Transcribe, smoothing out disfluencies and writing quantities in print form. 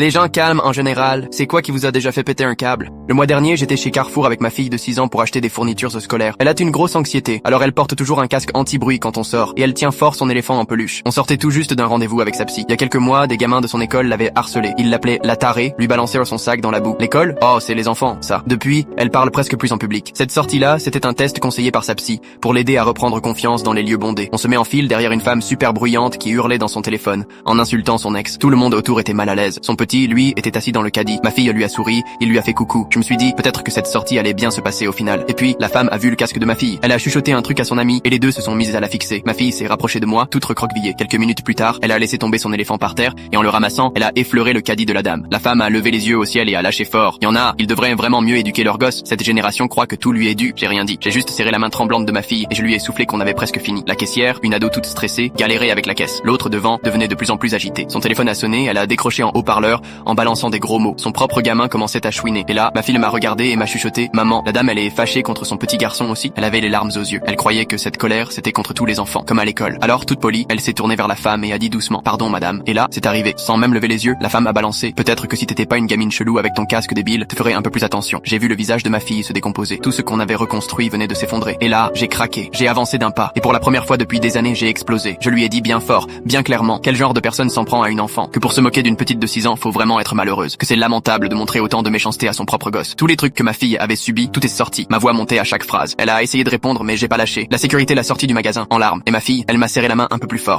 Les gens calmes en général, c'est quoi qui vous a déjà fait péter un câble? Le mois dernier, j'étais chez Carrefour avec ma fille de 6 ans pour acheter des fournitures scolaires. Elle a une grosse anxiété, alors elle porte toujours un casque anti-bruit quand on sort, et elle tient fort son éléphant en peluche. On sortait tout juste d'un rendez-vous avec sa psy. Il y a quelques mois, des gamins de son école l'avaient harcelée. Ils l'appelaient la tarée, lui balançaient son sac dans la boue. L'école? Oh, c'est les enfants, ça. Depuis, elle parle presque plus en public. Cette sortie-là, c'était un test conseillé par sa psy, pour l'aider à reprendre confiance dans les lieux bondés. On se met en file derrière une femme super bruyante qui hurlait dans son téléphone, en insultant son ex. Tout le monde autour était mal à l'aise. Son petit, lui, était assis dans le caddie. Ma fille lui a souri, il lui a fait coucou. Je me suis dit, peut-être que cette sortie allait bien se passer au final. Et puis, la femme a vu le casque de ma fille. Elle a chuchoté un truc à son ami, et les deux se sont mises à la fixer. Ma fille s'est rapprochée de moi, toute recroquevillée. Quelques minutes plus tard, elle a laissé tomber son éléphant par terre, et en le ramassant, elle a effleuré le caddie de la dame. La femme a levé les yeux au ciel et a lâché fort. Il y en a, ils devraient vraiment mieux éduquer leurs gosses. Cette génération croit que tout lui est dû. J'ai rien dit. J'ai juste serré la main tremblante de ma fille, et je lui ai soufflé qu'on avait presque fini. La caissière, une ado toute stressée, galérait avec la caisse. L'autre devant devenait de plus en plus agitée. Son téléphone a sonné, elle a décroché en haut-parleur, en balançant des gros mots. Son propre gamin commençait à chouiner. Et là, ma fille m'a regardé et m'a chuchoté: maman. La dame, elle est fâchée contre son petit garçon aussi. Elle avait les larmes aux yeux. Elle croyait que cette colère, c'était contre tous les enfants, comme à l'école. Alors, toute polie, elle s'est tournée vers la femme et a dit doucement: pardon, madame. Et là, c'est arrivé. Sans même lever les yeux, la femme a balancé: peut-être que si t'étais pas une gamine chelou avec ton casque débile, te ferais un peu plus attention. J'ai vu le visage de ma fille se décomposer. Tout ce qu'on avait reconstruit venait de s'effondrer. Et là, j'ai craqué. J'ai avancé d'un pas. Et pour la première fois depuis des années, j'ai explosé. Je lui ai dit bien fort, bien clairement, quel genre de personne s'en prend à une enfant. Que pour se moquer d'une petite de 6 ans, faut vraiment être malheureuse. Que c'est lamentable de montrer autant de méchanceté à son propre gosse. Tous les trucs que ma fille avait subis, tout est sorti. Ma voix montait à chaque phrase. Elle a essayé de répondre, mais j'ai pas lâché. La sécurité l'a sortie du magasin, en larmes. Et ma fille, elle m'a serré la main un peu plus fort.